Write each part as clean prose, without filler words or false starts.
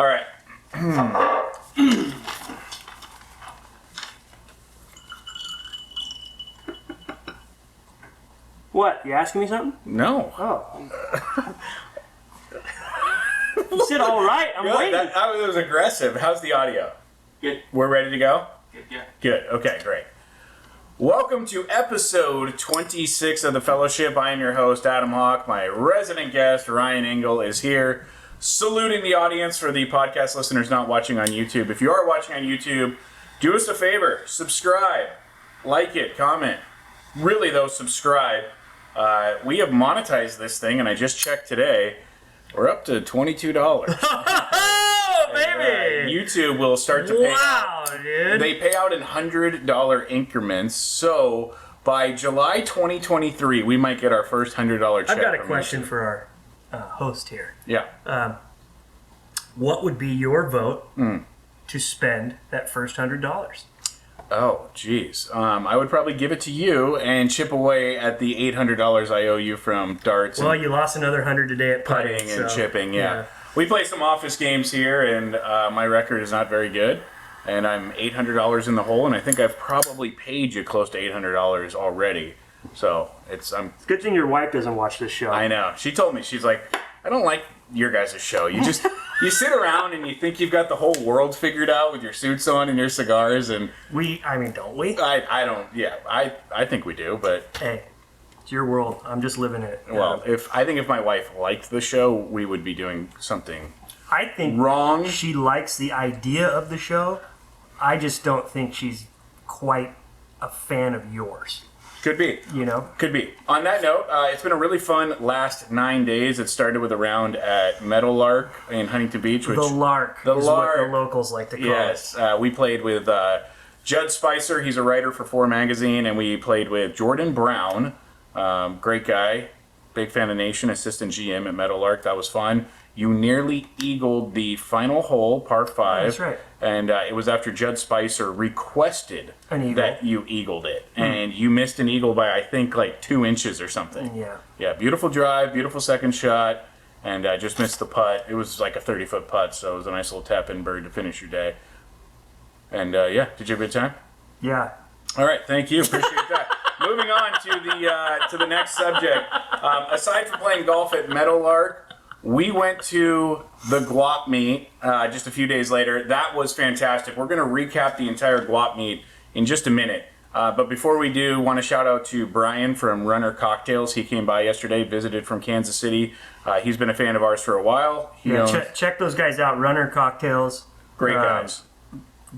All right. What? You asking me something? No. Oh. You said all right. I'm Really? waiting. That was aggressive. How's the audio? Good. We're ready to go? Good, yeah. Good. Okay, great. Welcome to episode 26 of The Fellowship. I am your host, Adam Hawk. My resident guest, Ryan Engel, is here saluting the audience for the podcast listeners not watching on YouTube. If you are watching on YouTube, do us a favor. Subscribe. Like it. Comment. Really, though, subscribe. We have monetized this thing, and I just checked today. We're up to $22. Oh, baby! YouTube will start to pay Wow, out. dude. They pay out in $100 increments. So by July 2023, we might get our first $100 check. I've got a from question YouTube. for our host here. Yeah. What would be your vote to spend that first $100? Oh, geez. I would probably give it to you and chip away at the $800 I owe you from darts. Well, and you lost another 100 today at putting and so, chipping. Yeah. We play some office games here, and my record is not very good. And I'm $800 in the hole, and I think I've probably paid you close to $800 already. So it's Good thing your wife doesn't watch this show. I know. She told me, she's like, I don't like your guys' show. You just you sit around and you think you've got the whole world figured out with your suits on and your cigars, and don't we? I don't. Yeah, I think we do, but Hey, it's your world. I'm just living it. well, if my wife liked the show, we would be doing something I think wrong. she likes the idea of the show. I just don't think she's quite a fan of yours. Could be. You know? Could be. On that note, it's been a really fun last 9 days. It started with a round at Meadowlark in Huntington Beach. Which, The Lark The is Lark. what the locals like to call yes, it. we played with Judd Spicer. He's a writer for 4 Magazine, and we played with Jordan Brown. Great guy. Big fan of Nation, assistant GM at Meadowlark. That was fun. You nearly eagled the final hole, par 5. That's right. And it was after Judd Spicer requested An eagle. that you eagled it. And you missed an eagle by, I think, like 2 inches or something. Yeah. Yeah, beautiful drive, beautiful second shot, and I just missed the putt. It was like a 30-foot putt, so it was a nice little tap-in bird to finish your day. And yeah, did you have a good time? Yeah. All right, thank you. Appreciate that. Moving on to the next subject. Aside from playing golf at Meadowlark, we went to the Gwop Meet just a few days later. That was fantastic. We're going to recap the entire Gwop Meet in just a minute. But before we do, want to shout out to Brian from Runner Cocktails. He came by yesterday, visited from Kansas City. He's been a fan of ours for a while. Check those guys out. Runner Cocktails. Great guys.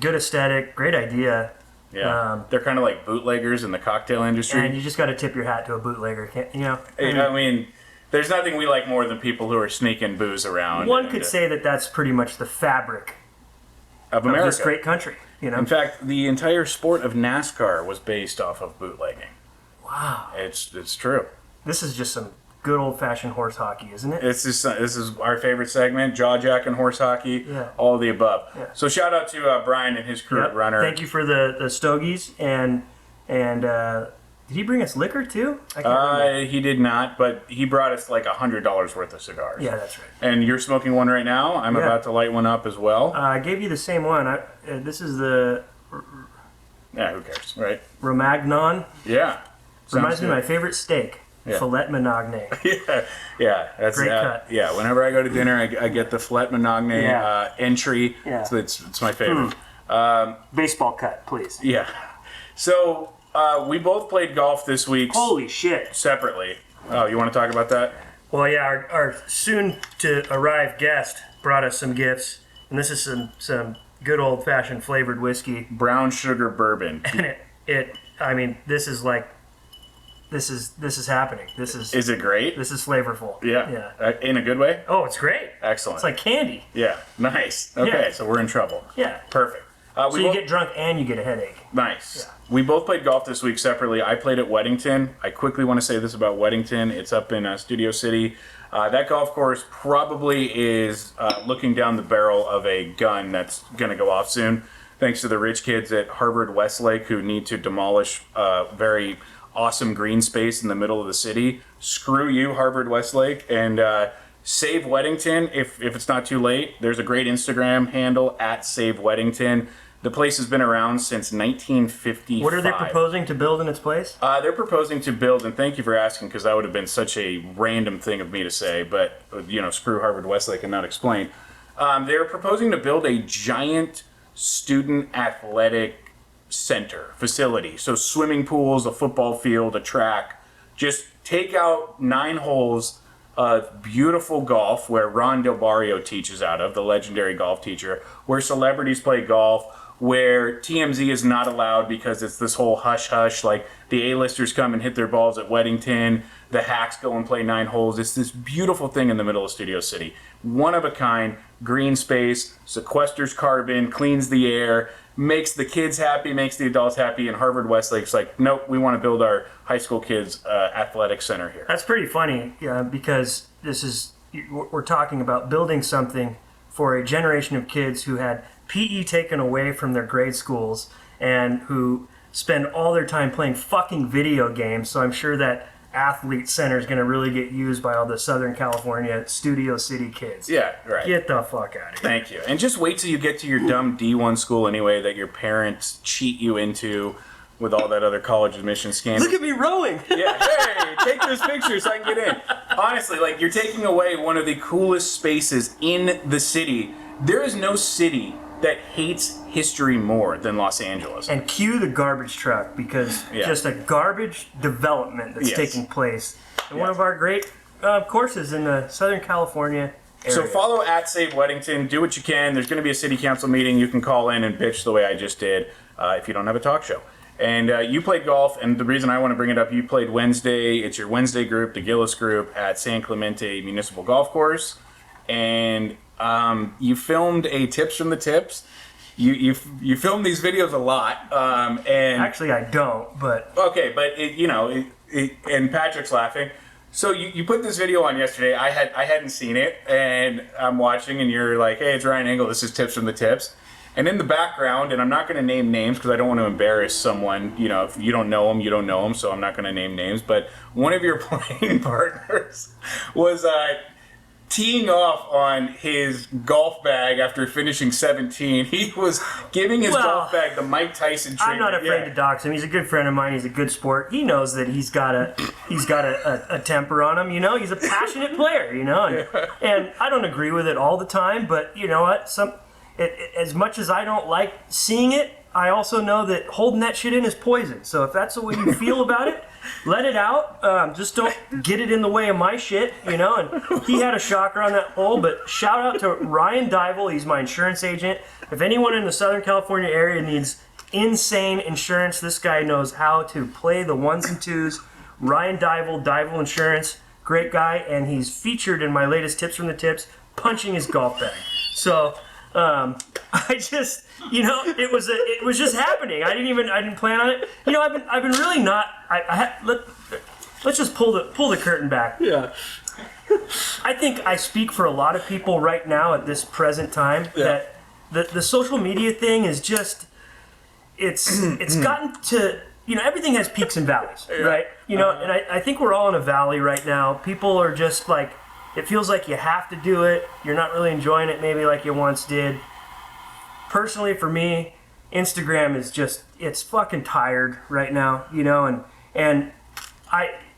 Good aesthetic. Great idea. Yeah, they're kind of like bootleggers in the cocktail industry. And you just got to tip your hat to a bootlegger. I mean, there's nothing we like more than people who are sneaking booze around. One could say that that's pretty much the fabric of America. Of this great country. In fact, the entire sport of NASCAR was based off of bootlegging. Wow. It's true. This is just some good old-fashioned horse hockey, isn't it? This is our favorite segment, jaw jack and horse hockey, all of the above. Yeah. So shout out to Brian and his crew at Runner. Thank you for the stogies, and did he bring us liquor too? I can't remember. He did not, but he brought us like $100 worth of cigars. Yeah, that's right. And you're smoking one right now. I'm about to light one up as well. I gave you the same one. This is the Yeah, who cares, right? Romagnon. Yeah. Reminds me of my favorite steak. Yeah. Filet mignon. yeah, that's great cut. Yeah, whenever I go to dinner, I get the filet mignon entry. Yeah. So it's my favorite. Baseball cut, please. Yeah. So we both played golf this week. Holy shit! Separately. Oh, you want to talk about that? Well, yeah, our soon-to-arrive guest brought us some gifts, and this is some good old-fashioned flavored whiskey. Brown sugar bourbon. And I mean, this is happening. Is it great? This is flavorful. Yeah. In a good way? Oh, it's great. Excellent. It's like candy. Yeah. Nice. Okay, so we're in trouble. Yeah. Perfect. So you get drunk and you get a headache. Nice. Yeah. We both played golf this week separately. I played at Weddington. I quickly want to say this about Weddington. It's up in Studio City. That golf course probably is looking down the barrel of a gun that's going to go off soon, thanks to the rich kids at Harvard Westlake who need to demolish very awesome green space in the middle of the city. Screw you, Harvard Westlake, and Save Weddington, if it's not too late. There's a great Instagram handle at Save Weddington. The place has been around since 1955. What are they proposing to build in its place? They're proposing to build, and thank you for asking, because that would have been such a random thing of me to say, but, screw Harvard Westlake and not explain. They're proposing to build a giant student athletic center, facility. So swimming pools, a football field, a track. Just take out 9 holes of beautiful golf where Ron Del Barrio teaches out of, the legendary golf teacher, where celebrities play golf, where TMZ is not allowed because it's this whole hush-hush, like the A-listers come and hit their balls at Weddington, the hacks go and play 9 holes. It's this beautiful thing in the middle of Studio City. One of a kind, green space, sequesters carbon, cleans the air, makes the kids happy, makes the adults happy, and Harvard Westlake's like, nope, we want to build our high school kids athletic center here. That's pretty funny, because we're talking about building something for a generation of kids who had PE taken away from their grade schools and who spend all their time playing fucking video games. So I'm sure that athlete center is going to really get used by all the Southern California Studio City kids. Yeah, right. Get the fuck out of here. Thank you. And just wait till you get to your dumb D1 school anyway that your parents cheat you into with all that other college admission scandal. Look at me rowing. Yeah, hey, take those pictures so I can get in. Honestly, like, you're taking away one of the coolest spaces in the city. There is no city that hates history more than Los Angeles. And cue the garbage truck, because just a garbage development that's taking place in one of our great courses in the Southern California area. So follow at Save Weddington. Do what you can. There's going to be a city council meeting. You can call in and bitch the way I just did if you don't have a talk show. And you played golf, and the reason I want to bring it up, you played Wednesday. It's your Wednesday group, the Gillis group, at San Clemente Municipal Golf Course. And you filmed a Tips from the Tips. You film these videos a lot. And actually, I don't, but... Okay, but, and Patrick's laughing. So you put this video on yesterday. I hadn't seen it, and I'm watching, and you're like, hey, it's Ryan Engel. This is Tips from the Tips. And in the background, and I'm not going to name names because I don't want to embarrass someone. If you don't know them, you don't know them, so I'm not going to name names. But one of your playing partners was teeing off on his golf bag after finishing 17. He was giving his golf bag the Mike Tyson treatment. I'm not afraid to dox him. He's a good friend of mine. He's a good sport. He knows that he's got a temper on him. He's a passionate player. And I don't agree with it all the time, but you know what? As much as I don't like seeing it, I also know that holding that shit in is poison. So if that's the way you feel about it, let it out. Just don't get it in the way of my shit, And he had a shocker on that hole, but shout out to Ryan Dival. He's my insurance agent. If anyone in the Southern California area needs insane insurance, this guy knows how to play the ones and twos. Ryan Dival Insurance, great guy, and he's featured in my latest Tips from the Tips, punching his golf bag. So... I just, it was just happening. I didn't plan on it. I've been really not. Let's just pull the curtain back. Yeah. I think I speak for a lot of people right now at this present time that the social media thing is just, it's gotten to, everything has peaks and valleys, right? And I think we're all in a valley right now. People are just like. It feels like you have to do it. You're not really enjoying it maybe like you once did. Personally, for me, Instagram is just, it's fucking tired right now, and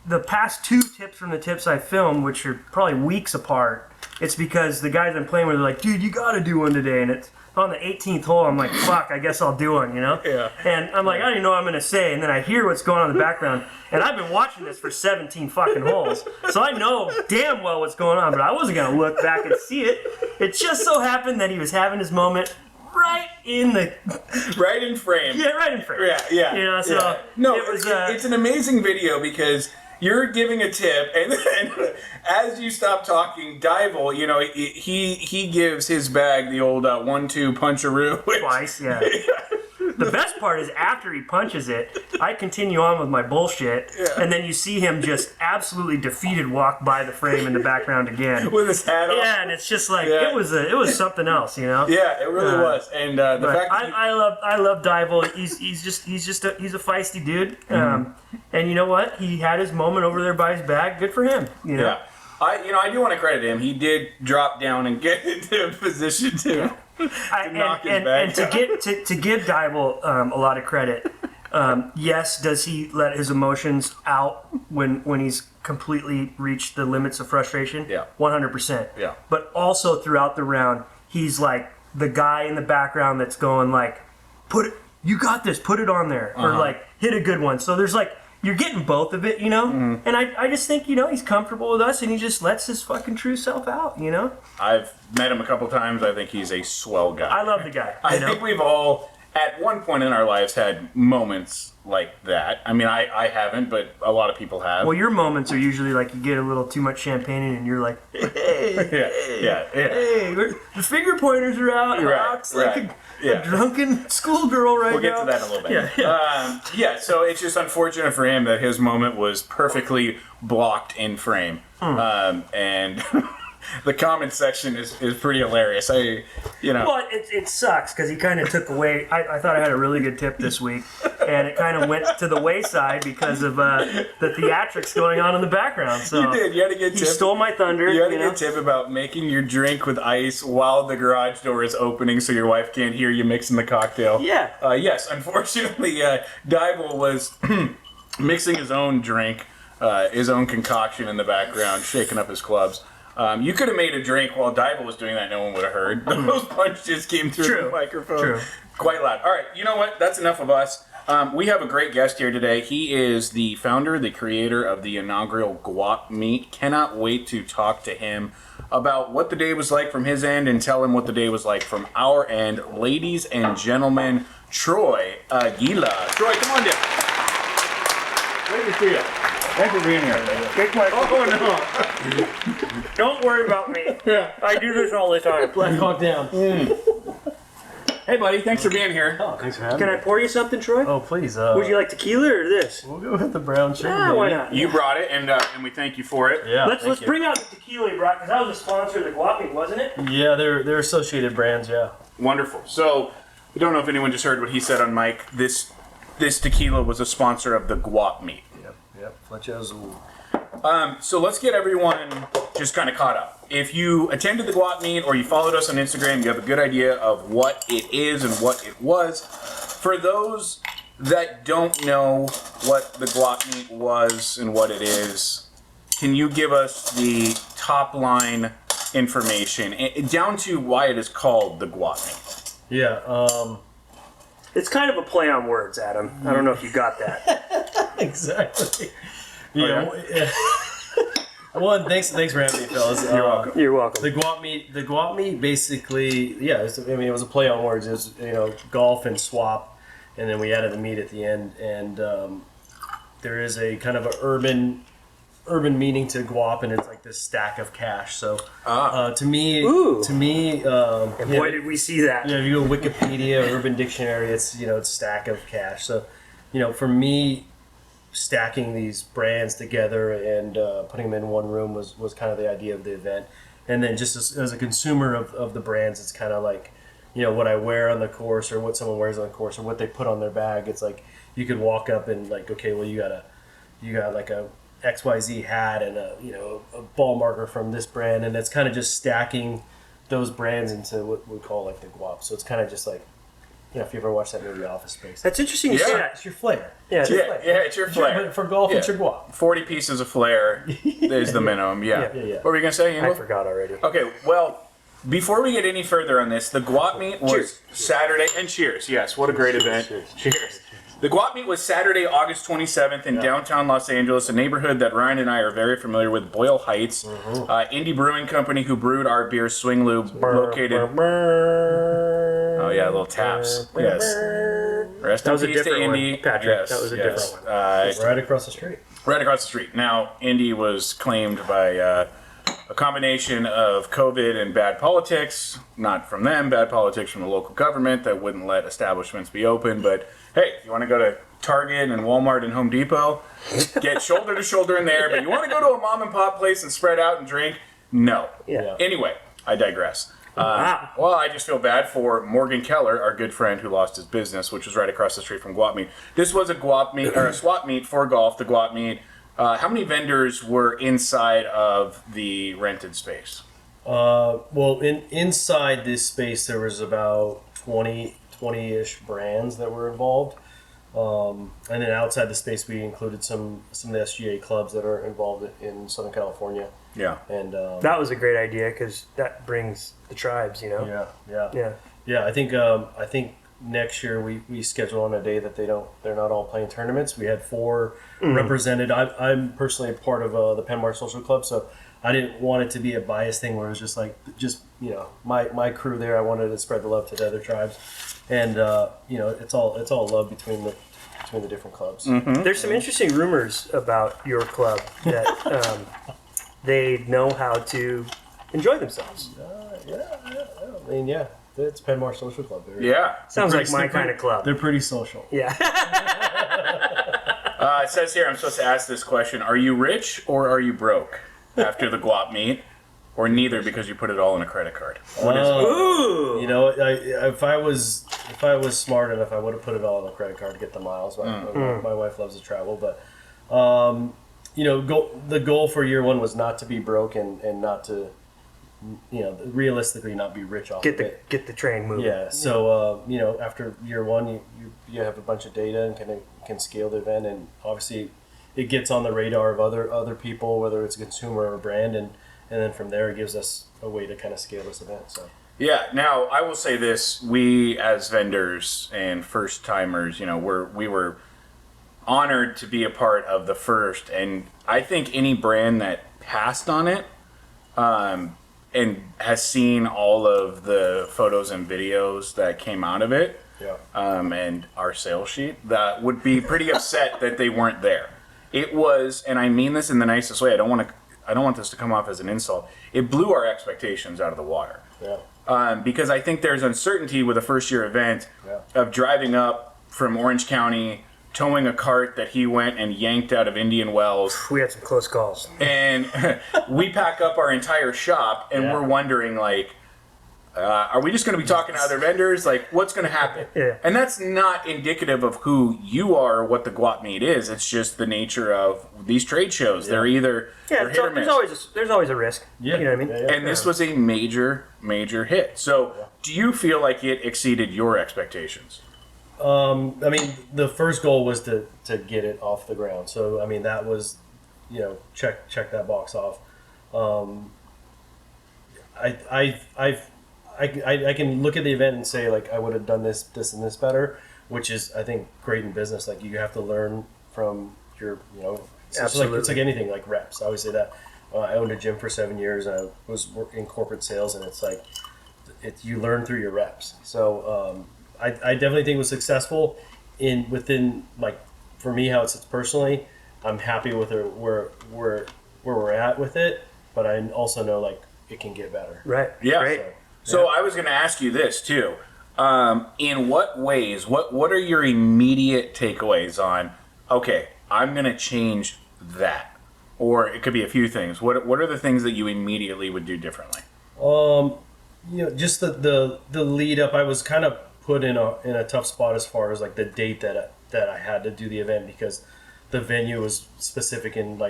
the past 2 Tips from the Tips I filmed, which are probably weeks apart, it's because the guys I'm playing with are like, dude, you gotta do one today, and it's on the 18th hole. I'm like, fuck, I guess I'll do one, Yeah. And I'm like, I don't even know what I'm gonna say, and then I hear what's going on in the background, and I've been watching this for 17 fucking holes, so I know damn well what's going on, but I wasn't gonna look back and see it. It just so happened that he was having his moment right in frame. Yeah, right in frame. Yeah. So no, it was, it's an amazing video because you're giving a tip, and then as you stop talking, Dival, he gives his bag the old 1-2 puncheroo. Twice, yeah. The best part is after he punches it, I continue on with my bullshit, and then you see him just absolutely defeated walk by the frame in the background again. With his hat on. Yeah, and it's just like, it was something else, Yeah, it really was. And the fact that I love Dival. He's a feisty dude. And you know what? He had his moment over there by his bag. Good for him. Yeah. I do want to credit him. He did drop down and get into a position to knock his bag down. To give Dybel a lot of credit. Yes, does he let his emotions out when he's completely reached the limits of frustration? Yeah. 100%. Yeah. But also throughout the round, he's like the guy in the background that's going like, you got this, put it on there, or like hit a good one. So there's like, you're getting both of it, you know? Mm-hmm. And I just think, he's comfortable with us and he just lets his fucking true self out, you know? I've met him a couple times. I think he's a swell guy. I love the guy. I think we've all, at one point in our lives, had moments like that. I mean, I haven't, but a lot of people have. Well, your moments are usually like you get a little too much champagne and you're like, hey, hey, the finger pointers are out. Right, like a drunken schoolgirl right now. We'll get to that in a little bit. Yeah, so it's just unfortunate for him that his moment was perfectly blocked in frame. And the comment section is pretty hilarious. Well, it sucks because he kind of took away. I thought I had a really good tip this week, and it kind of went to the wayside because of the theatrics going on in the background. So you did. You had a good tip. He stole my thunder. You had a good tip about making your drink with ice while the garage door is opening, so your wife can't hear you mixing the cocktail. Yeah. Yes. Unfortunately, Dybel was mixing his own drink, his own concoction in the background, shaking up his clubs. You could have made a drink while Dybel was doing that. No one would have heard. Those punches came through the microphone. True. Quite loud. All right, you know what? That's enough of us. We have a great guest here today. He is the founder, the creator of the inaugural Gwop Meet. Cannot wait to talk to him about what the day was like from his end and tell him what the day was like from our end. Ladies and gentlemen, Troy Aguila. Troy, come on down. Great to see you. Thanks for being here. No. Don't worry about me. Yeah. I do this all the time. Black Hawk down. Hey, buddy. Thanks for being here. Oh, thanks for having Can me. I pour you something, Troy? Oh, please. Would you like tequila or this? We'll go with the brown sugar. Ah, why not? You brought it, and we thank you for it. Yeah. Let's bring out the tequila you brought, because that was a sponsor of the Gwop Meet, wasn't it? Yeah, they're associated brands. Yeah. Wonderful. So, I don't know if anyone just heard what he said on mic. This tequila was a sponsor of the Gwop Meet. Yep. Flecha Azul. So let's get everyone just kind of caught up. If you attended the Gwop Meet or you followed us on Instagram, you have a good idea of what it is and what it was. For those that don't know what the Gwop Meet was and what it is, can you give us the top line information down to why it is called the Gwop Meet? Yeah. It's kind of a play on words, Adam. I don't know if you got that. Exactly. Yeah. One, thanks for having me, fellas. You're welcome. You're welcome. The Gwop Meet basically, it was a play on words. It was, golf and swap, and then we added the meet at the end. And there is a kind of an urban meaning to Guap, and it's like this stack of cash. So to me, and boy, did we see that. If you go Wikipedia, Urban Dictionary, it's stack of cash. So for me, stacking these brands together and putting them in one room was kind of the idea of the event. And then just as a consumer of the brands, it's kind of like, what I wear on the course or what someone wears on the course or what they put on their bag. It's like you could walk up and like, okay, well, you got like a XYZ hat and a ball marker from this brand, and it's kind of just stacking those brands into what we call like the guap. So it's kind of just like, if you ever watched that movie Office Space. That's interesting you say that. It's your flair. Yeah, it's your flair. For golf, it's your guap. 40 pieces of flair is the minimum, yeah. What were you going to say, Angel? I forgot already. Okay, well, before we get any further on this, the Gwop Meet was Saturday, and cheers, yes, what a great event. Cheers. The Gwop Meet was Saturday, August 27th in downtown Los Angeles, a neighborhood that Ryan and I are very familiar with, Boyle Heights. Indie Brewing Company, who brewed our beer, Swing Lube, located... Oh yeah, little taps. Yes. Rest in peace to Indy. Patrick. Yes, that was a different one. Right across the street. Right across the street. Now, Indy was claimed by a combination of COVID and bad politics. Not from them, bad politics from the local government that wouldn't let establishments be open. But hey, you want to go to Target and Walmart and Home Depot, get shoulder to shoulder in there. But you want to go to a mom and pop place and spread out and drink? No. Yeah. Anyway, I digress. Wow. Well, I just feel bad for Morgan Keller, our good friend who lost his business, which was right across the street from Gwop Meet. This was a Gwop Meet or a swap meet for golf. The Gwop Meet How many vendors were inside of the rented space? Well, inside this space, there was about 20-ish brands that were involved. And then outside the space, we included some of the SGA clubs that are involved in Southern California. Yeah. And That was a great idea because that brings the tribes, you know? Yeah. I think next year we schedule on a day that they're not all playing tournaments. We had 4 represented. I'm personally a part of the Penmar Social Club, so I didn't want it to be a biased thing where it was just my crew there. I wanted to spread the love to the other tribes, and it's all love between the different clubs. Mm-hmm. There's some interesting rumors about your club that they know how to enjoy themselves. I mean, it's Penmar Social Club. Sounds like my kind of club. They're pretty social. Yeah. It says here I'm supposed to ask this question: are you rich or are you broke after the Gwop Meet, or neither because you put it all on a credit card? What is it? Ooh. You know, if I was smart enough, I would have put it all on a credit card to get the miles. My wife loves to travel, but the goal for year 1 was not to be broke and not to, realistically not be rich off of it. Get the train moving. Yeah. So after year 1, you have a bunch of data and can scale the event, and obviously it gets on the radar of other people, whether it's a consumer or a brand, and then from there it gives us a way to kind of scale this event. So. Yeah. Now I will say this: we as vendors and first timers, we were honored to be a part of the first, and I think any brand that passed on it, and has seen all of the photos and videos that came out of it, and our sales sheet, that would be pretty upset that they weren't there. It was, and I mean this in the nicest way. I don't want this to come off as an insult. It blew our expectations out of the water. Yeah. Because I think there's uncertainty with a first year event of driving up from Orange County, towing a cart that he went and yanked out of Indian Wells. We had some close calls. And we pack up our entire shop, and we're wondering, are we just going to be talking to other vendors? What's going to happen? Yeah. And that's not indicative of who you are or what the Gwop Meet is. It's just the nature of these trade shows. They're either they're hit or miss. There's always a risk. Yeah. You know what I mean? And this was a major, major hit. So do you feel like it exceeded your expectations? I mean, the first goal was to get it off the ground. So, I mean, that was, check that box off. I can look at the event and say, I would have done this, and this better, which is, I think, great in business. You have to learn from your, Absolutely. It's like anything, like reps. I always say that. I owned a gym for 7 years, and I was in corporate sales, and you learn through your reps. So, I definitely think it was successful within for me how it sits personally. I'm happy with where we're at with it, but I also know it can get better. Right. Yeah. Great. So I was going to ask you this too. In what ways? What are your immediate takeaways on? Okay, I'm going to change that, or it could be a few things. What are the things that you immediately would do differently? Just the lead up. I was kind of put in a tough spot as far as the date that I had to do the event, because the venue was specific and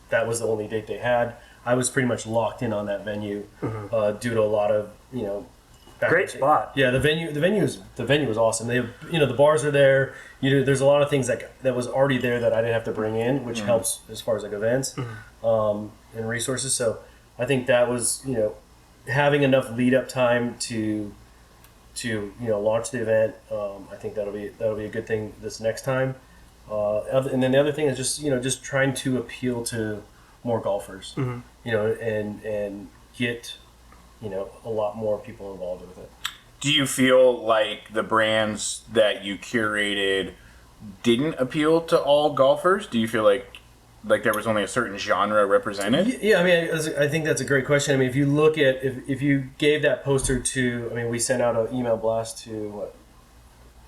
that was the only date they had. I was pretty much locked in on that venue due to a lot of Great spot. Yeah, the venue was awesome. They have, the bars are there. There's a lot of things that was already there that I didn't have to bring in, which helps as far as events and resources. So I think that was having enough lead up time to launch the event. I think that'll be a good thing this next time. And then the other thing is just trying to appeal to more golfers, and get a lot more people involved with it. Do you feel like the brands that you curated didn't appeal to all golfers? Do you feel like there was only a certain genre represented? Yeah, I mean, I think that's a great question. I mean, if you look at if you gave that poster to, I mean, we sent out an email blast to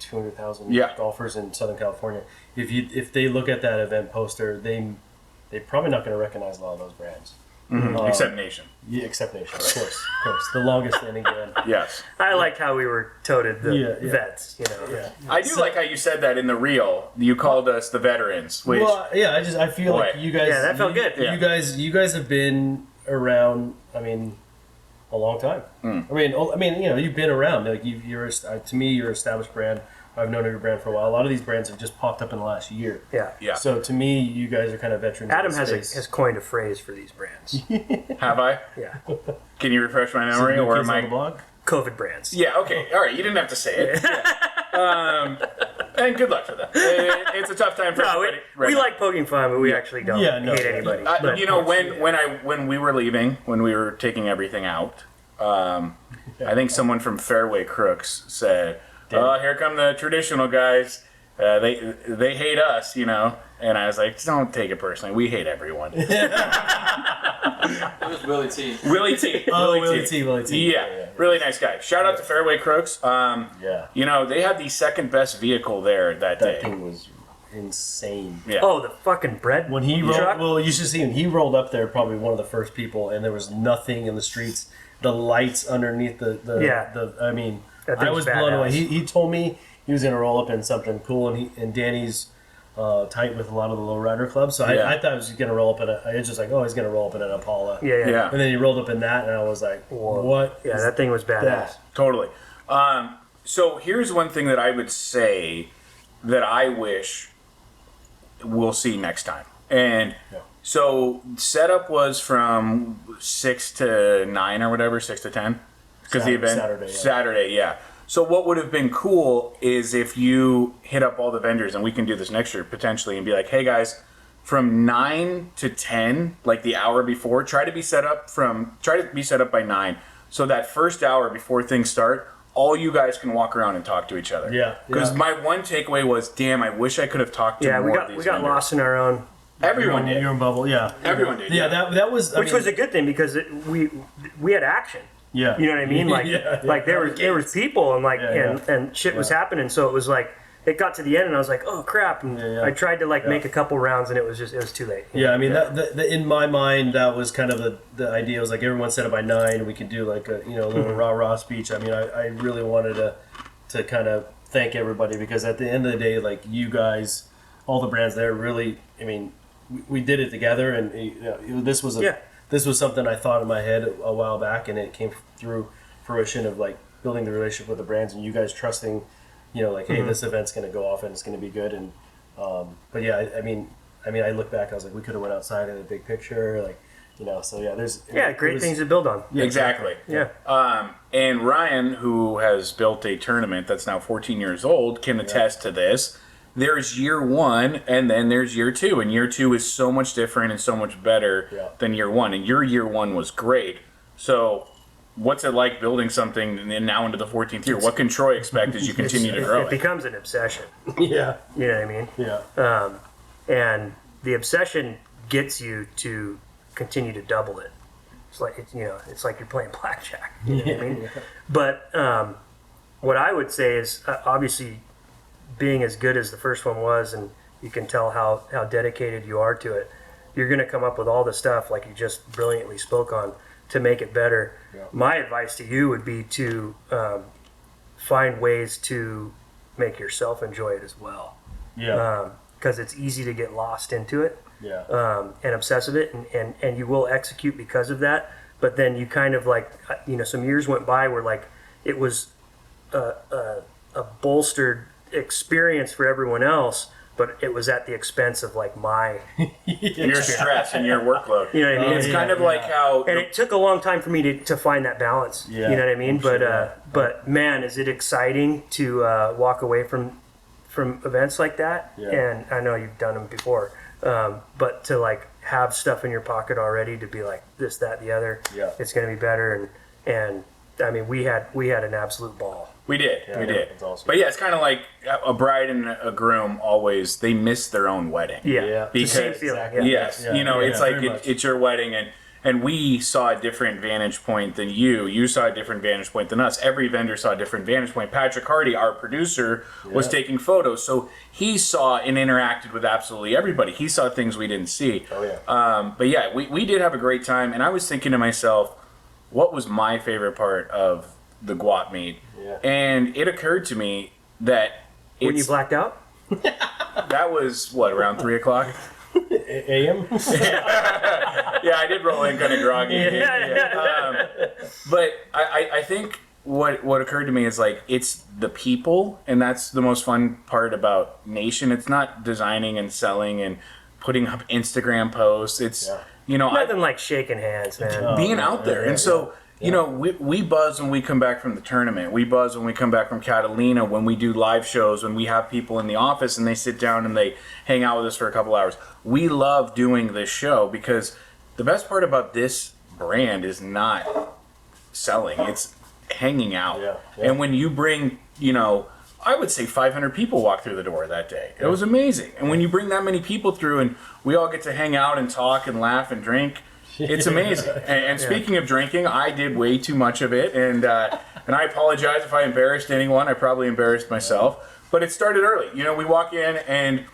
200,000 golfers in Southern California. If they look at that event poster, they're probably not going to recognize a lot of those brands. Except Nation. Yeah, except Nation, of course. The longest inning band. Yes. I liked how we were toted the vets. Yeah. I do like how you said that in the reel. You called us the veterans, which Well, yeah, I feel like you guys. Yeah, that felt good. You guys have been around. I mean, a long time. I mean, you've been around. Like you're to me, you're an established brand. I've known your brand for a while. A lot of these brands have just popped up in the last year. Yeah. So to me, you guys are kind of veterans. Adam in the space. has coined a phrase for these brands. have I? Yeah. Can you refresh my memory, New or Kids am on the I? blog? COVID brands. Yeah. Okay. All right. You didn't have to say it. And good luck for them. It's a tough time for No, everybody. we like poking fun, but we actually don't hate anybody. But, When we were leaving, when we were taking everything out, I think someone from Fairway Crooks said, "Oh, here come the traditional guys. They hate us, you know." And I was like, "Don't take it personally. We hate everyone." It was Willie T. Willie T. Oh, Willie T. Yeah, really nice guy. Shout out to Fairway Crooks. Yeah. You know, they had the second best vehicle there that day. That thing was insane. Yeah. Oh, the fucking bread When he rolled, truck? well, you should see him. He rolled up there, probably one of the first people, and there was nothing in the streets. The lights underneath the I mean, That I thing's was blown away. badass. He told me he was gonna roll up in something cool, and Danny's tight with a lot of the lowrider clubs, so Yeah. I thought he was gonna roll up in a. It's just like, oh, he's gonna roll up in an Impala. Yeah. Yeah. And then he rolled up in that, and I was like, what? Yeah, is that thing was badass. that? Totally. So here's one thing that I would say that I wish we'll see next time. And so setup was from 6 to 9 or whatever, 6 to 10? Because the event Saturday, yeah. So what would have been cool is if you hit up all the vendors, and we can do this next year potentially, and be like, hey guys, from 9 to 10, like the hour before, try to be set up by 9. So that first hour before things start, all you guys can walk around and talk to each other. Yeah. Because my one takeaway was, damn, I wish I could have talked to Yeah, more we of these got vendors. lost in our own, Everyone did. Your own bubble, yeah. Everyone did. Yeah, that was. which was a good thing because we had action. Yeah. You know what I mean? Like there was people and and shit was happening. So it was like it got to the end and I was like, oh crap! And I tried to make a couple rounds and it was too late. Yeah, I mean, in my mind, that was kind of the idea. It was like everyone set it by 9, and we could do like a little rah speech. I mean, I really wanted to kind of thank everybody because at the end of the day, like you guys, all the brands there, really, I mean, we did it together, and this was this was something I thought in my head a while back, and it came through fruition of like building the relationship with the brands and you guys trusting, like, hey, this event's going to go off and it's going to be good. And but yeah, I mean, I look back, I was like, we could have went outside in a big picture, like, so yeah, there's great things to build on. Yeah, exactly. Yeah. And Ryan, who has built a tournament that's now 14 years old, can attest to this. There's year 1, and then there's year 2, and year 2 is so much different and so much better than year 1. And your year 1 was great. So, what's it like building something and now into the 14th year? What can Troy expect as you continue to grow It becomes an obsession. Yeah. You know what I mean? Yeah. And the obsession gets you to continue to double it. It's like it's like you're playing blackjack. You know what I mean? But what I would say is obviously being as good as the first one was, and you can tell how dedicated you are to it. You're going to come up with all the stuff like you just brilliantly spoke on to make it better. Yeah. My advice to you would be to find ways to make yourself enjoy it as well. Yeah. Because it's easy to get lost into it. Yeah. And obsess with it, and you will execute because of that. But then you kind of like, some years went by where like it was a bolstered experience for everyone else, but it was at the expense of like my your stress and your workload. You know what I mean? It's kind of like how, and it took a long time for me to find that balance. Yeah, you know what I mean? But man, is it exciting to walk away from events like that? Yeah. And I know you've done them before, but to like have stuff in your pocket already to be like this, that, the other. Yeah. It's going to be better, and I mean we had an absolute ball. We did. That's awesome. But yeah, it's kind of like a bride and a groom always, they miss their own wedding. Yeah. Because, Same feeling. exactly. Yeah. yes, Yeah. it's like very much. it's your wedding, and we saw a different vantage point than you. You saw a different vantage point than us. Every vendor saw a different vantage point. Patrick Hardy, our producer, was taking photos, so he saw and interacted with absolutely everybody. He saw things we didn't see. Oh, yeah. But yeah, we did have a great time, and I was thinking to myself, what was my favorite part of the Gwop Meet? Yeah. And it occurred to me that When you blacked out? that was, what, around 3 o'clock? AM? Yeah, I did roll in kind of groggy. But I think what occurred to me is like it's the people, and that's the most fun part about Nation. It's not designing and selling and putting up Instagram posts. It's Nothing like shaking hands, man. being out there, and so. You know, we buzz when we come back from the tournament. We buzz when we come back from Catalina, when we do live shows, when we have people in the office and they sit down and they hang out with us for a couple hours. We love doing this show because the best part about this brand is not selling. It's hanging out. Yeah. And when you bring, I would say 500 people walk through the door that day. It was amazing. And when you bring that many people through and we all get to hang out and talk and laugh and drink, it's amazing. And speaking of drinking, I did way too much of it, and I apologize if I embarrassed anyone. I probably embarrassed myself. But it started early. We walk in, and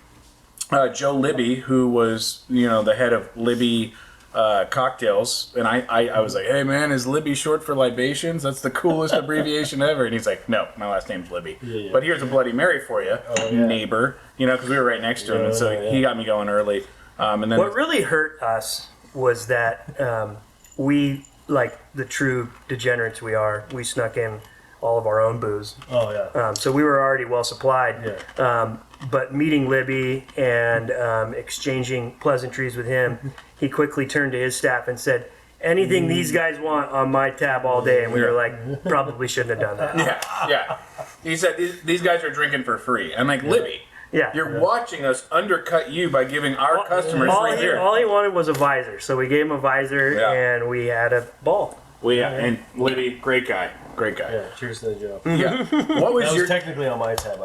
Joe Libby, who was the head of Libby Cocktails, and I was like, hey man, is Libby short for libations? That's the coolest abbreviation ever. And he's like, no, my last name's Libby. Yeah. But here's a Bloody Mary for you, neighbor. Because we were right next to him, and so he got me going early. And then What really hurt us was that we, like the true degenerates we are, we snuck in all of our own booze. Oh, yeah. So we were already well supplied. Yeah. But meeting Libby and exchanging pleasantries with him, he quickly turned to his staff and said, anything these guys want on my tab all day. And we were like, probably shouldn't have done that. Yeah. He said, these guys are drinking for free. I'm like, Libby. Yeah. You're watching us undercut you by giving our customers free beer. All he wanted was a visor. So we gave him a visor and we had a ball. And Libby, great guy. Yeah, cheers to the job. Yeah. What was That your... was technically on my tab.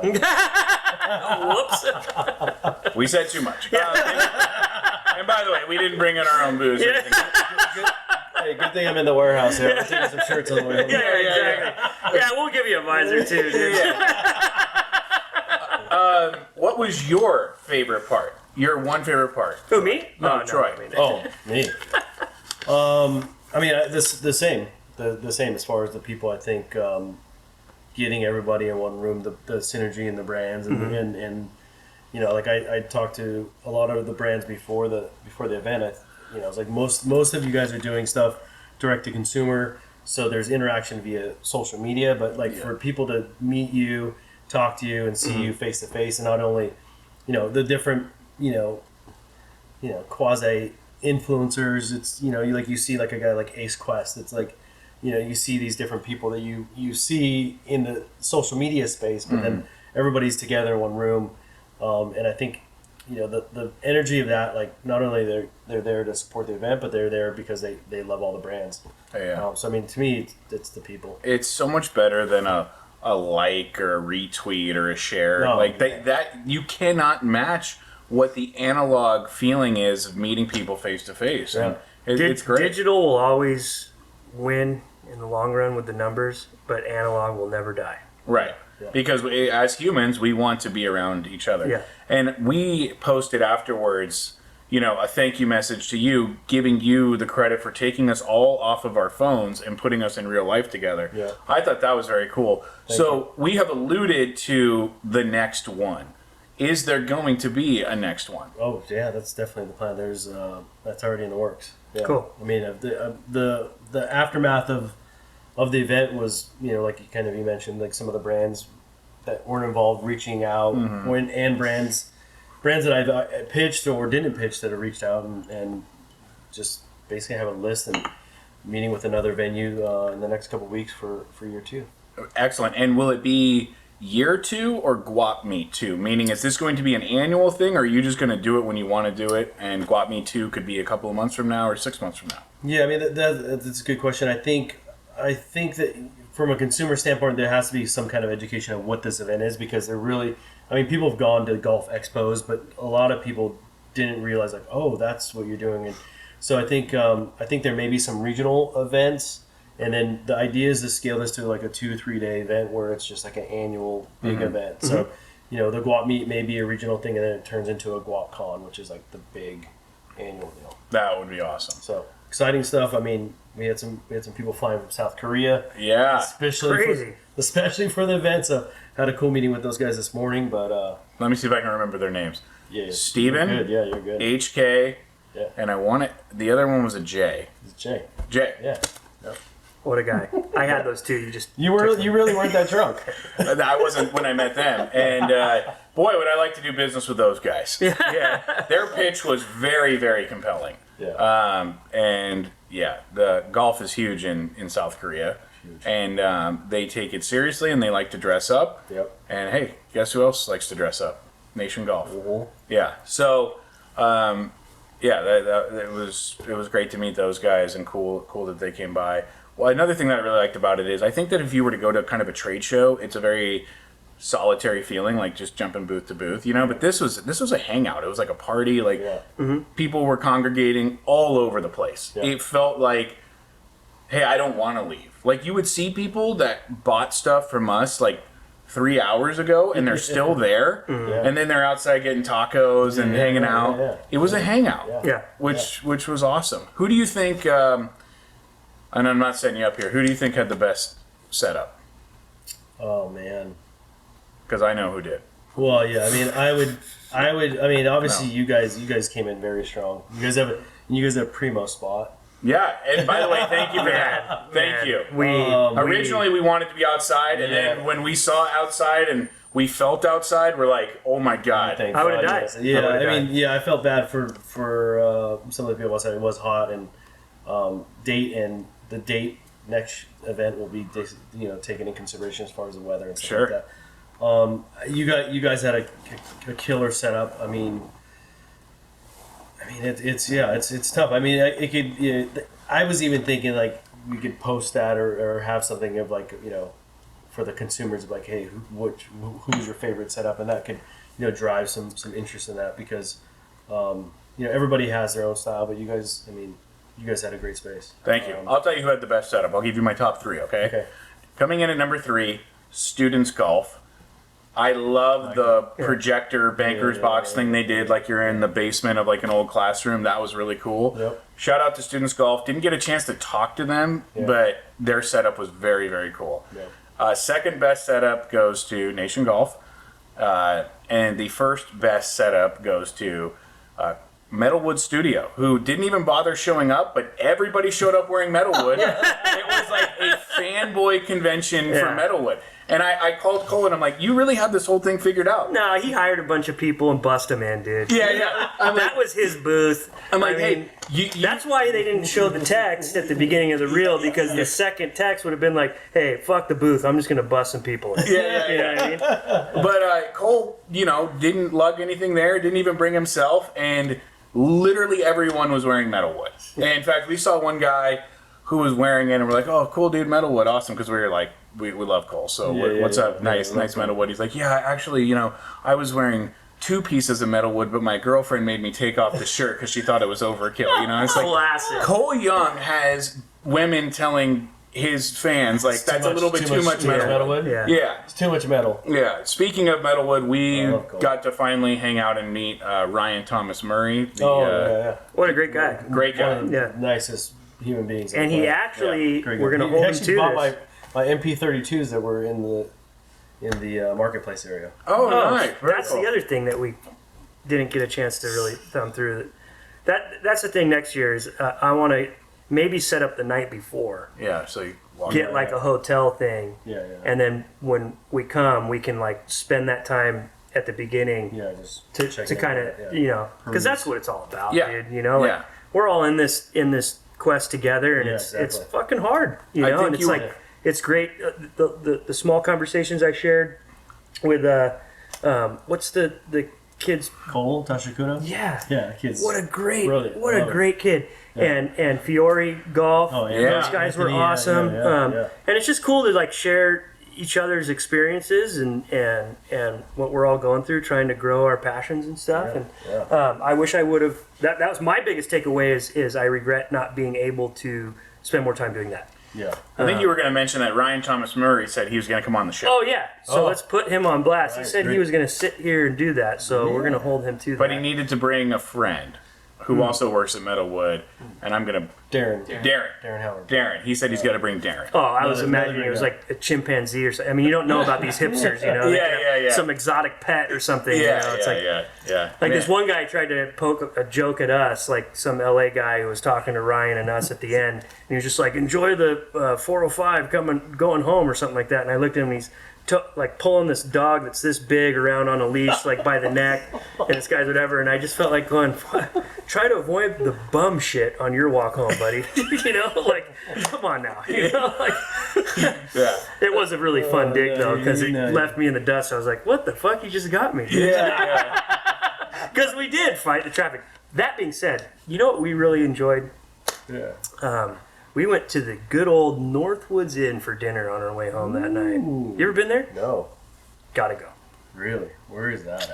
Whoops. We said too much. And by the way, we didn't bring in our own booze. Hey, good thing I'm in the warehouse here. I'm taking some shirts on the way home. Exactly. Yeah, we'll give you a visor too, dude. What was your favorite part? Your one favorite part? Who, me? No, Troy. Oh, me. I mean, the same. The same as far as the people. I think getting everybody in one room, the synergy in the brands, and like I talked to a lot of the brands before the event. I was like, most of you guys are doing stuff direct to consumer, so there's interaction via social media. But for people to meet you, talk to you, and see you face to face, and not only the different quasi influencers. It's you see like a guy like Ace Quest. It's like you see these different people that you see in the social media space, but then everybody's together in one room, and I think the energy of that, like not only they're there to support the event, but they're there because they love all the brands. Yeah. So I mean, to me, it's the people. It's so much better than a like or a retweet or a share. No. That you cannot match what the analog feeling is of meeting people face to face. And it's great. Digital will always win in the long run with the numbers, but analog will never die. Right. Yeah. Because as humans, we want to be around each other. Yeah. And we posted afterwards, a thank you message to you, giving you the credit for taking us all off of our phones and putting us in real life together. Yeah. I thought that was very cool. So we have alluded to the next one. Is there going to be a next one? Oh yeah, that's definitely the plan. There's that's already in the works. Yeah. Cool. I mean, the aftermath of the event was like you mentioned, like some of the brands that weren't involved reaching out, and brands that I've pitched or didn't pitch that have reached out and just basically have a list and meeting with another venue in the next couple of weeks for year 2. Excellent. And will it be year 2 or Gwop Meet 2? Meaning, is this going to be an annual thing, or are you just going to do it when you want to do it, and Gwop Meet 2 could be a couple of months from now or 6 months from now? Yeah, I mean, that's a good question. I think that from a consumer standpoint, there has to be some kind of education of what this event is, because people have gone to golf expos, but a lot of people didn't realize, like, oh, that's what you're doing. And So I think there may be some regional events, and then the idea is to scale this to like a 2-3 day event where it's just like an annual big event. So the Gwop Meet may be a regional thing, and then it turns into a Gwop Con, which is like the big annual deal. That would be awesome. So exciting stuff. I mean, we had some people flying from South Korea. Yeah, especially for the event. So had a cool meeting with those guys this morning. But let me see if I can remember their names. Yeah, Steven. You're good. Yeah, you're good. HK. Yeah. And I want it. The other one was a J. It's Jay. J. Yeah. What a guy! I had those two. You really weren't that drunk. I wasn't when I met them, and boy, would I like to do business with those guys. Yeah, their pitch was very, very compelling. Yeah. And yeah, the golf is huge in South Korea, and they take it seriously, and they like to dress up. Yep. And hey, guess who else likes to dress up? Nation Golf. Mm-hmm. Yeah. So. It was great to meet those guys, and cool that they came by. Well, another thing that I really liked about it is I think that if you were to go to kind of a trade show, it's a very solitary feeling, like just jumping booth to booth, But this was a hangout. It was like a party. Like people were congregating all over the place. Yeah. It felt like, hey, I don't want to leave. Like you would see people that bought stuff from us like 3 hours ago, and they're still there, and then they're outside getting tacos and hanging out. Yeah. It was a hangout, which was awesome. Who do you think? And I'm not setting you up here. Who do you think had the best setup? Oh man, because I know who did. Well, yeah. I mean, I would. I mean, obviously, you guys came in very strong. You guys have a primo spot. Yeah, and by the way, thank you for that. Thank you. Originally we wanted to be outsd, and then when we saw outside and we felt outside, we're like, oh my god, I would have died. Yeah, I mean, I felt bad for some of the people outside. It was hot, and the date next event will be taken in consideration as far as the weather and stuff like that. You guys had a killer setup. I mean, it's tough. I mean, I was even thinking like we could post that or have something of like for the consumers of like, hey, who's your favorite setup, and that could drive some interest in that because everybody has their own style, but you guys had a great space. Thank you. I'll tell you who had the best setup. I'll give you my top three. Okay. Coming in at number 3, Students Golf. I love the projector banker's box thing they did, like you're in the basement of like an old classroom. That was really cool. Yep. Shout out to Students Golf. Didn't get a chance to talk to them, but their setup was very, very cool. Yep. Second best setup goes to Nation Golf, and the first best setup goes to Metalwood Studio, who didn't even bother showing up, but everybody showed up wearing Metalwood. It was like a fanboy convention for Metalwood. And I called Cole and I'm like, you really have this whole thing figured out? No, he hired a bunch of people and bust them in, dude. Yeah. That was his booth. I'm like, hey, that's why they didn't show the text at the beginning of the reel, because the second text would have been like, hey, fuck the booth, I'm just going to bust some people in. Yeah. You know what I mean? But Cole, didn't lug anything there, didn't even bring himself, and literally everyone was wearing Metalwood. And in fact, we saw one guy who was wearing it, and we're like, oh, cool, dude, Metalwood, awesome, because we were like, we love Cole, so what's up? Nice Metalwood. He's like, yeah, actually, I was wearing 2 pieces of Metalwood, but my girlfriend made me take off the shirt because she thought it was overkill. It's like classic. Cole Young has women telling his fans like that's a little bit too much Metalwood. Yeah, it's too much metal. Yeah. Speaking of Metalwood, we got to finally hang out and meet Ryan Thomas Murray. What a great guy. Great guy. One of the nicest human beings. And he actually, we're going to hold him to this. My MP32s that were in the marketplace area. Oh, nice. That's cool. The other thing that we didn't get a chance to really thumb through. That's the thing next year is I want to maybe set up the night before. Yeah, so you get like a hotel thing. Yeah. And then when we come, we can like spend that time at the beginning. Yeah, just to kind of because that's what it's all about, dude. Yeah. We're all in this quest together, and it's fucking hard, and it's like. It's great. The small conversations I shared with what's the kid's Cole Tashikuno? Yeah, kids. What a great kid. Yeah. And Fiore Golf. Oh, yeah. Those guys were awesome. And it's just cool to like share each other's experiences and what we're all going through, trying to grow our passions and stuff. I wish I would have. That was my biggest takeaway. Is I regret not being able to spend more time doing that. Yeah. I think you were going to mention that Ryan Thomas Murray said he was going to come on the show. Oh yeah, so let's put him on blast. He Right, said he great. was going to sit here and do that, so we're going to hold him to that. But he needed to bring a friend who also works at Metalwood, and I'm going to... Darren Howard. Darren. He said he's got to bring Darren. Oh, I was Another imagining it was guy. like a chimpanzee or something. I mean, you don't know about these hipsters, you know? They Yeah, have yeah, yeah. Some exotic pet or something. Yeah, you know? It's yeah. Like this one guy tried to poke a joke at us, like some LA guy who was talking to Ryan and us at the end, and he was just like, "Enjoy the 405 going home" or something like that. And I looked at him, and he's like pulling this dog that's this big around on a leash, like by the neck, and this guy's whatever. And I just felt like going, try to avoid the bum shit on your walk home, buddy. You know, like, come on now. You know, like, Yeah. it was a really fun dig though, because it you know. left me in the dust. I was like, what the fuck? You just got me. Yeah. Because we did fight the traffic. That being said, you know what we really enjoyed? Yeah. We went to the good old Northwoods Inn for dinner on our way home that night. You ever been there? No. Gotta go. Really? Where is that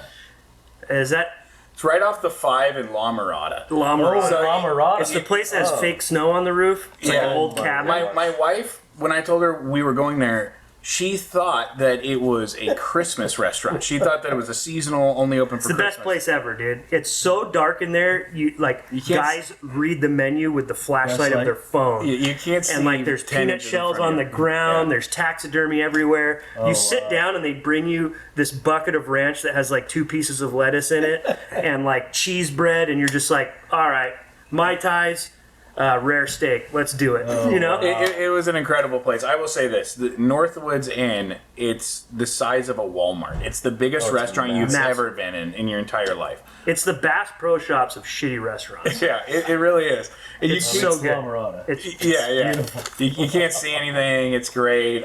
at? Is that It's right off the 5 in La Mirada. La Mirada? So- Lamarada. It's the place that has fake snow on the roof. It's like Yeah. an old cabin. My wife, when I told her we were going there, she thought that it was a Christmas restaurant. She thought that it was a seasonal, only open for It's the Christmas. best place ever, dude. It's so dark in there. You can't guys read the menu with the flashlight of Flashlight. their phone. You can't see. And like there's 10 peanut inches in shells front on the of you. ground, Yeah. there's taxidermy everywhere. You sit down and they bring you this bucket of ranch that has like 2 pieces of lettuce in it and like cheese bread, and you're just like, all right, Mai Tais, rare steak, let's do it. You know? It was an incredible place. I will say this: the Northwoods Inn. It's the size of a Walmart. It's the biggest restaurant you've massive. ever been in your entire life. It's the Bass Pro Shops of shitty restaurants. Yeah, it really is. And you It's can't- so good. Lamarada. It's yeah. You can't see anything. It's great.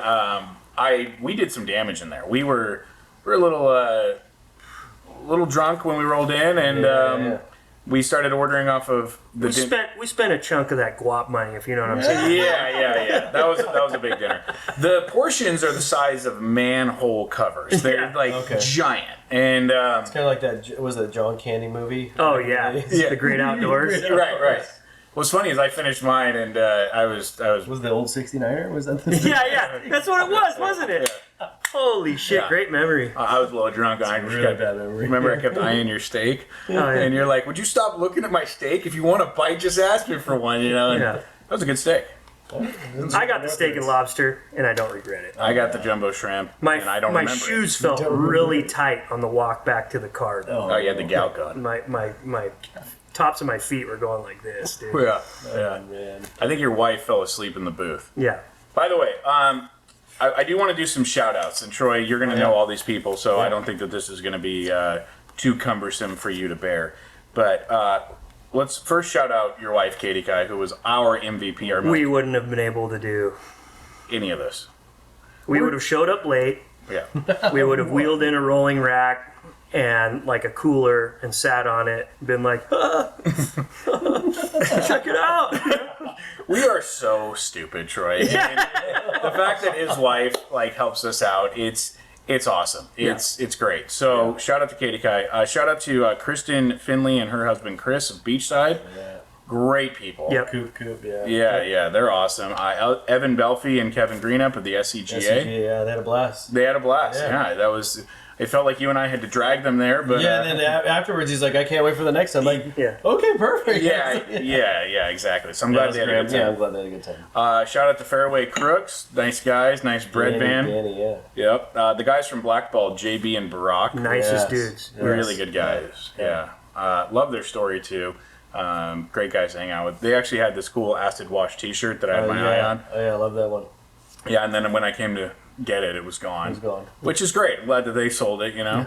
We did some damage in there. We were a little drunk when we rolled in, and Yeah. we started ordering off of the. we spent a chunk of that Gwop money, if you know what I'm saying. Yeah. That was a big dinner. The portions are the size of manhole covers. They're Yeah. like Okay. giant, and It's kind of like that. Was that John Candy movie? Oh yeah, Yeah. the great outdoors. right. What's funny is I finished mine, and I was Was the old 69er? Was that the Yeah, that's what it was, wasn't it? Holy shit, Yeah. great memory. I was a little drunk. I just really kept- bad memory. Remember, I kept eyeing your steak, yeah. and you're like, "Would you stop looking at my steak? If you want a bite, just ask me for one." You know, and Yeah. that was a good steak. I got the steak and lobster, and I don't regret it. I got the jumbo shrimp, and I don't my remember. shoes It. felt don't really remember it. tight on the walk back to the car. Though. Oh, you had the gout gun. My tops of my feet were going like this, dude. Yeah. Man. I think your wife fell asleep in the booth. Yeah. By the way, I do want to do some shout outs. And Troy, you're going to know all these people, so I don't think that this is going to be too cumbersome for you to bear. But let's first shout out your wife, Katie Kai, who was our MVP, We wouldn't have been able to do. any of this. We would have showed up late. Yeah. We would have wheeled in a rolling rack and like a cooler and sat on it, been like, check it out. We are so stupid, Troy. And the fact that his wife like helps us out, it's awesome. It's great. So shout out to Katie Kai. Shout out to Kristen Finley and her husband Chris of Beachside. Yeah. Great people. Yep. Coop, yeah. Yeah, they're awesome. Evan Belfie and Kevin Greenup of the SCGA. Yeah, they had a blast. They had a blast. Yeah. Yeah, that was. It felt like you and I had to drag them there, but Yeah, and then afterwards he's like, I can't wait for the next time. I'm like, Yeah. okay, perfect. yeah, exactly. So I'm Yeah, glad they had a good I'm time. glad they had a good time. Shout out to Fairway Crooks, nice guys, nice bread band. Danny, yeah. Yep. The guys from Blackball, JB and Barack, Nicest Yes. dudes. Yes. really good guys. Yeah. Love their story too. Great guys to hang out with. They actually had this cool acid wash T-shirt that I had my eye on. Oh, yeah, I love that one. Yeah, and then when I came to get it, it was gone. It was gone. Which is great. I'm glad that they sold it, you know.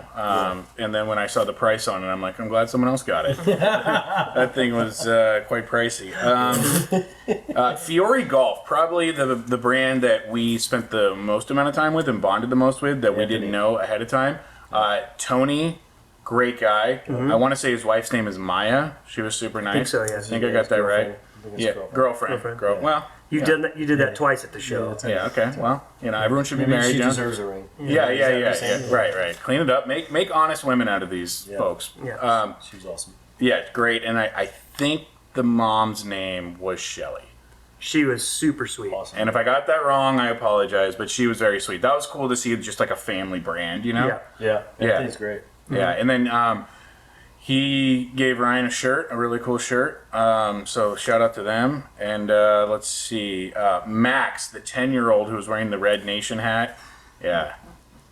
And then when I saw the price on it, I'm like, I'm glad someone else got it. That thing was quite pricey. Fiore Golf, probably the brand that we spent the most amount of time with and bonded the most with that we didn't know ahead of time. Tony, great guy. I want to say his wife's name is Maya. She was super nice. so, yeah. I think I got that right. I think it's Yeah, girlfriend. girlfriend. Girlfriend. Well, You did that twice at the show. Yeah, okay. Well, everyone should be Maybe married. she John. deserves a ring. Yeah. Right. Clean it up. Make honest women out of these folks. Yeah. She was awesome. Yeah, great. And I think the mom's name was Shelly. She was super sweet. Awesome. And if I got that wrong, I apologize, but she was very sweet. That was cool to see just like a family brand, Yeah. Yeah. Anthony's great. Yeah, and then he gave Ryan a shirt, a really cool shirt. So shout out to them. And let's see, Max, the 10-year-old who was wearing the Red Nation hat. Yeah,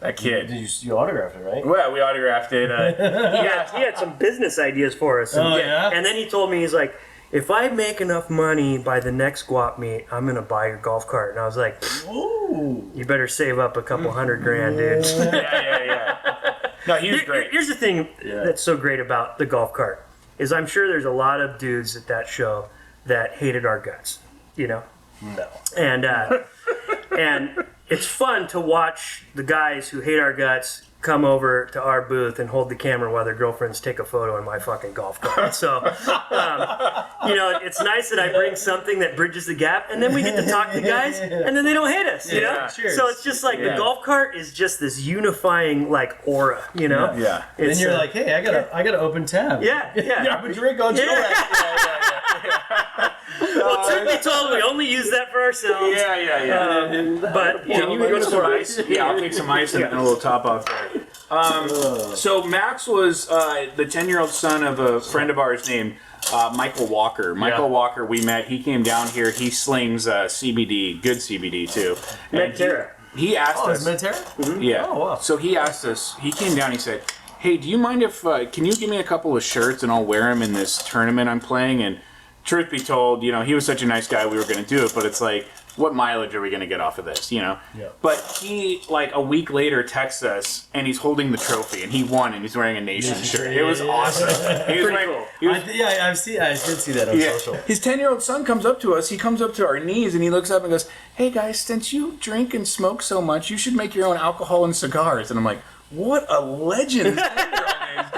that kid. You autographed it, right? Well, we autographed it. He had some business ideas for us. And, and then he told me, he's like, if I make enough money by the next Gwop Meet, I'm going to buy your golf cart. And I was like, Ooh. you better save up a couple $100,000, dude. Yeah. No, he was great. Here's the thing that's so great about the golf cart is I'm sure there's a lot of dudes at that show that hated our guts, No. And and it's fun to watch the guys who hate our guts come over to our booth and hold the camera while their girlfriends take a photo in my fucking golf cart. So, it's nice that I bring something that bridges the gap, and then we get to talk to guys, and then they don't hate us, you know? Yeah. Cheers. So it's just like the golf cart is just this unifying like aura, Yeah. Then It's, you're like, hey, I gotta open tab. yeah. Grab a drink on Well, truth be told, we only use that for ourselves. But Can you go to some ice? Yeah, I'll take some ice and a little top off there. So Max was the 10-year-old son of a friend of ours named Michael Walker. Michael Walker, we met. He came down here. He slings CBD, good CBD too. Medterra. He asked us. Medterra? Yeah. Oh, wow. So he asked us. He came down. He said, "Hey, do you mind if can you give me a couple of shirts and I'll wear them in this tournament I'm playing?" And truth be told, he was such a nice guy. We were going to do it, but it's like, what mileage are we going to get off of this? Yeah. But he, like a week later, texts us and he's holding the trophy and he won and he's wearing a Nation shirt. It was awesome. He was wearing, I did see that on social. His 10-year-old son comes up to us. He comes up to our knees and he looks up and goes, "Hey guys, since you drink and smoke so much, you should make your own alcohol and cigars." And I'm like, what a legend,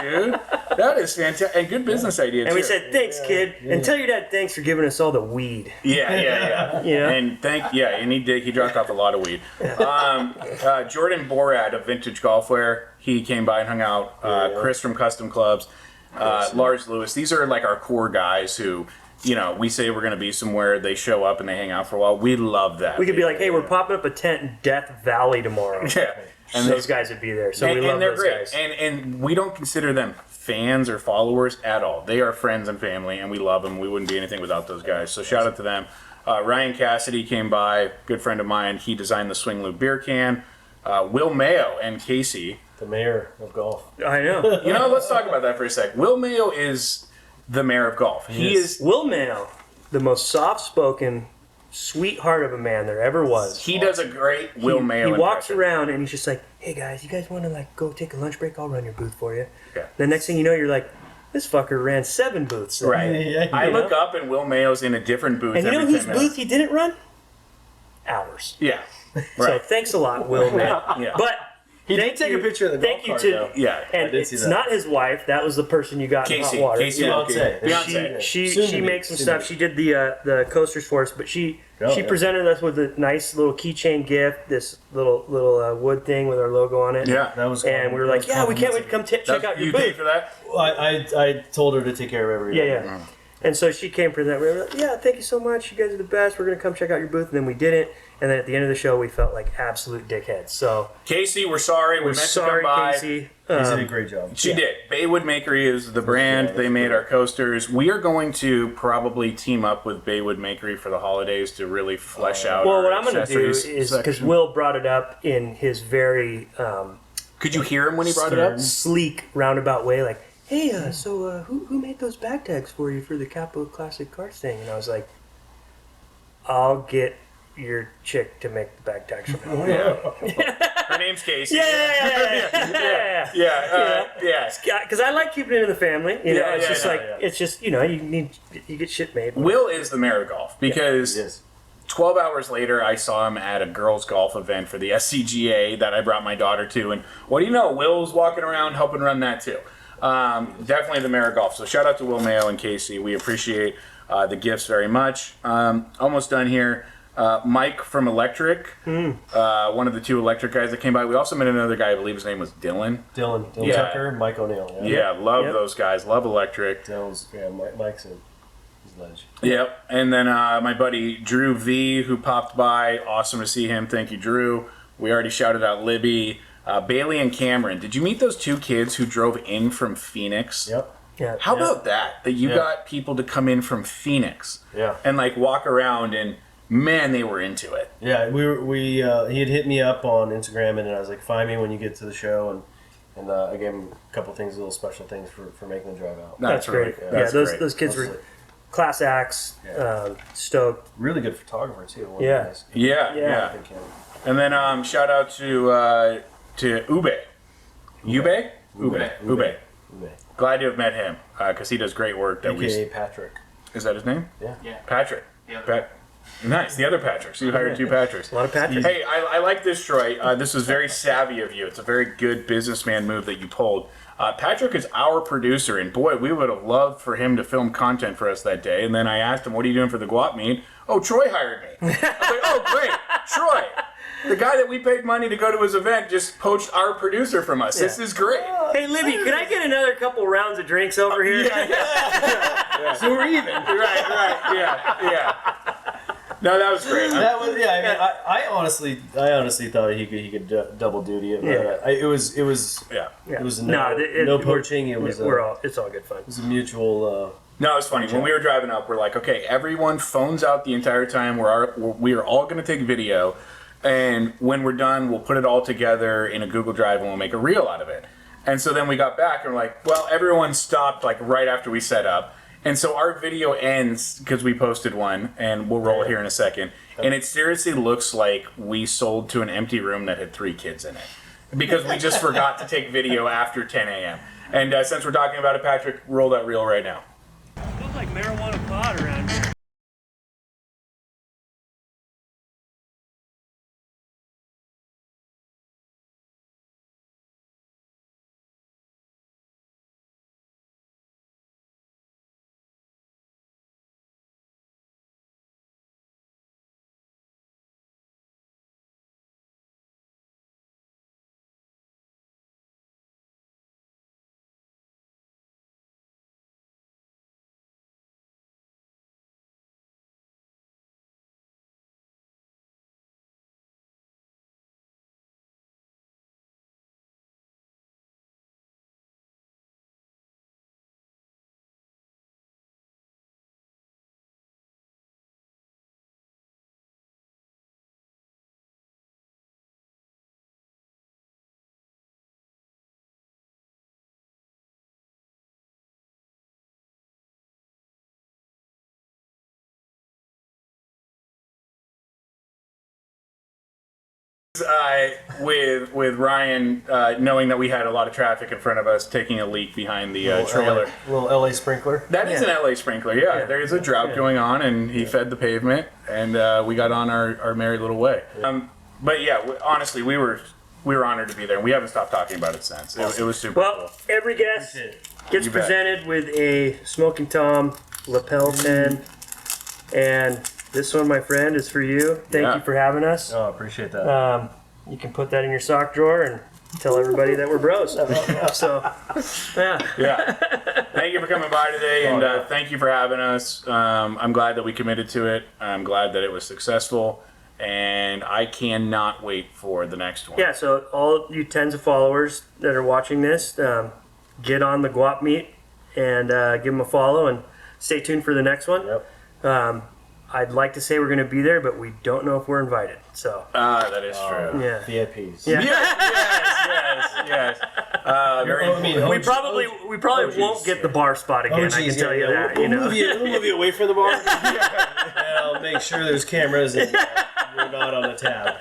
dude. That is fantastic. And good business idea, too. And we said, "Thanks, kid." And tell your dad thanks for giving us all the weed. Yeah. And he did. He dropped off a lot of weed. Jordan Borat of Vintage Golfwear, he came by and hung out. Chris from Custom Clubs, Lars Lewis. These are like our core guys who, we say we're going to be somewhere. They show up and they hang out for a while. We love that. We could be like, "Hey, we're popping up a tent in Death Valley tomorrow." Yeah. And those guys would be there. So we love they're those great. guys. And we don't consider them fans or followers at all. They are friends and family, and we love them. We wouldn't be anything without those guys. So shout out to them. Ryan Cassidy came by, good friend of mine. He designed the Swing Loop beer can. Will Mayo and Casey. The mayor of golf. I know. Let's talk about that for a sec. Will Mayo is the mayor of golf. He is. Will Mayo, the most soft-spoken, sweetheart of a man there ever was. He does a great Will Mayo He walks impression. around and he's just like, "Hey guys, you guys want to go take a lunch break? I'll run your booth for you." Yeah. The next thing you know, you're like, "This fucker ran 7 booths." Right. Yeah. I look up and Will Mayo's in a different booth. And you know every whose 10 minutes. booth he didn't run? Ours. Yeah. So Right. thanks a lot, Will Mayo. Yeah. But He did take a picture of the thank golf you cart, to though. Yeah. and I did it's see that. not his wife. That was the person you got in Casey. hot water. Casey. Beyonce. Beyonce. She Soon to be. makes some Soon stuff. to be. She did the coasters for us, but she yeah. presented us with a nice little keychain gift, this little wood thing with our logo on it. Yeah. That was And we were like, "Yeah, we can't wait to come check out your You paid booth." for that? Well, I told her to take care of everything. Yeah. And so she came present. We were like, "Yeah, thank you so much. You guys are the best. We're gonna come check out your booth." And then we didn't. And then at the end of the show, we felt like absolute dickheads. So Casey, we're sorry. We meant sorry, to come by. Casey. He did a great job. She did. Baywood Makery is the brand. They made our coasters. We are going to probably team up with Baywood Makery for the holidays to really flesh out Well, our what I'm going to do accessories is, because section. Will brought it up in his very Could you hear him when he brought it up? sleek, roundabout way, like, "Hey, who made those back tags for you for the Capo Classic Cards thing?" And I was like, "I'll get your chick to make the back tags for me." Her name's Casey. Yeah. Yeah. Because I like keeping it in the family. You know, Yeah, it's yeah, just yeah, like, yeah. it's just, you get shit made. Will is the mayor of golf because Yes. 12 hours later, I saw him at a girls' golf event for the SCGA that I brought my daughter to. And what do you know? Will's walking around helping run that too. Definitely the mayor of golf. So shout out to Will Mayo and Casey. We appreciate the gifts very much. Almost done here. Mike from Electric, one of the 2 Electric guys that came by. We also met another guy, I believe his name was Dylan. Dylan Yeah. Tucker, Mike O'Neill. Yeah, love those guys. Love Electric. Dylan's Mike's he's a legend. Yep. And then my buddy Drew V, who popped by. Awesome to see him. Thank you, Drew. We already shouted out Libby. Bailey and Cameron. Did you meet those 2 kids who drove in from Phoenix? Yep. Yeah. How about that? That you got people to come in from Phoenix and like walk around, and man, they were into it. Yeah, we he had hit me up on Instagram, and I was like, find me when you get to the show, and I gave him a couple things, little special things for making the drive out. That's great. Really, Yeah, that's great. those kids were class acts, stoked. Really good photographer too. One Yeah. of the guys. Yeah. Big camera. And then shout out to Ube. Ube? Ube. Glad to have met him because he does great work. That AKA Patrick. Is that his name? Yeah. Patrick. Nice. The other Patrick. So you hired 2 Patricks. A lot of Patricks. Hey, I like this, Troy. This was very savvy of you. It's a very good businessman move that you pulled. Patrick is our producer, and boy, we would have loved for him to film content for us that day. And then I asked him, what are you doing for the Gwop Meet? Oh, Troy hired me. I was like, oh, great. Troy, the guy that we paid money to go to his event, just poached our producer from us. This is great. Hey, Libby, can I get another couple rounds of drinks over here? So we're even. Right. Yeah. No, that was great. That was I honestly thought he could double duty it. It was no poaching. It's all good fun. It was a mutual. No, it's funny. When we were driving up, we're like, okay, everyone phones out the entire time. We are all going to take video, and when we're done, we'll put it all together in a Google Drive and we'll make a reel out of it. And so then we got back and we're like, well, everyone stopped like right after we set up. And so our video ends because we posted one, and we'll roll it here in a second. And it seriously looks like we sold to an empty room that had 3 kids in it because we just forgot to take video after 10 a.m. And since we're talking about it, Patrick, roll that reel right now. Looks like marijuana pot around here. With Ryan knowing that we had a lot of traffic in front of us, taking a leak behind the trailer. Little LA sprinkler. That is an LA sprinkler, yeah. There's a drought going on, and he fed the pavement, and we got on our merry little way. But yeah, honestly, we were honored to be there, and we haven't stopped talking about it since. It was super cool. Every guest gets presented with a Smoking Tom lapel pin, and this one, my friend, is for you. Thank you for having us. Oh, I appreciate that. You can put that in your sock drawer and tell everybody that we're bros. So, Yeah. Thank you for coming by today, and thank you for having us. I'm glad that we committed to it. I'm glad that it was successful, and I cannot wait for the next one. yeah, so all you tens of followers that are watching this, get on the Gwop Meet and give them a follow, and stay tuned for the next one. Yep. I'd like to say we're going to be there, but we don't know if we're invited. So That is true. yeah. VIPs. Yeah. Yes. We probably won't get the bar spot again. I can tell you that. We'll move you away from the bar. And I'll make sure there's cameras and we're not on the tab.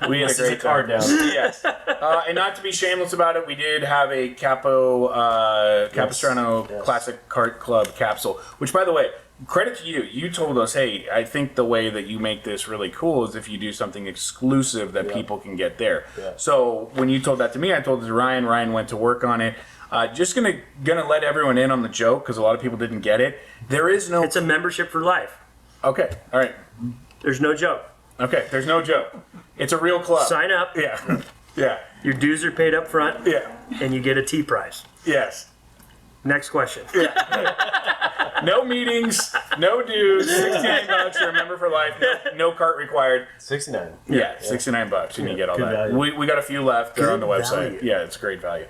We had a great card down. Yes. And not to be shameless about it, we did have a Capistrano Classic Cart Club capsule, which, by the way, credit to you. You told us, hey, I think the way that you make this really cool is if you do something exclusive that people can get there. Yeah. So when you told that to me, I told it to Ryan. Ryan went to work on it. Just gonna let everyone in on the joke because a lot of people didn't get it. There is no. It's a membership for life. Okay. All right. There's no joke. Okay. There's no joke. It's a real club. Sign up. Yeah. Yeah. Your dues are paid up front. Yeah. And you get a tea prize. Yes. Next question. No meetings, no dues, $69, you're a member for life, no cart required. 69. Yeah, $69 and you get all good that. value. We got a few left. They're on the Good website. value. Yeah, it's great value.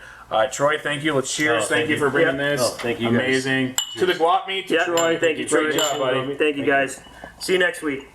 Troy, thank you. Let's cheers. Oh, thank you for bringing this. Oh, thank you guys. Amazing. To the Gwop Meet, to Yeah. Troy. Thank you, Troy. Great job, buddy. Thank you, guys. See you next week.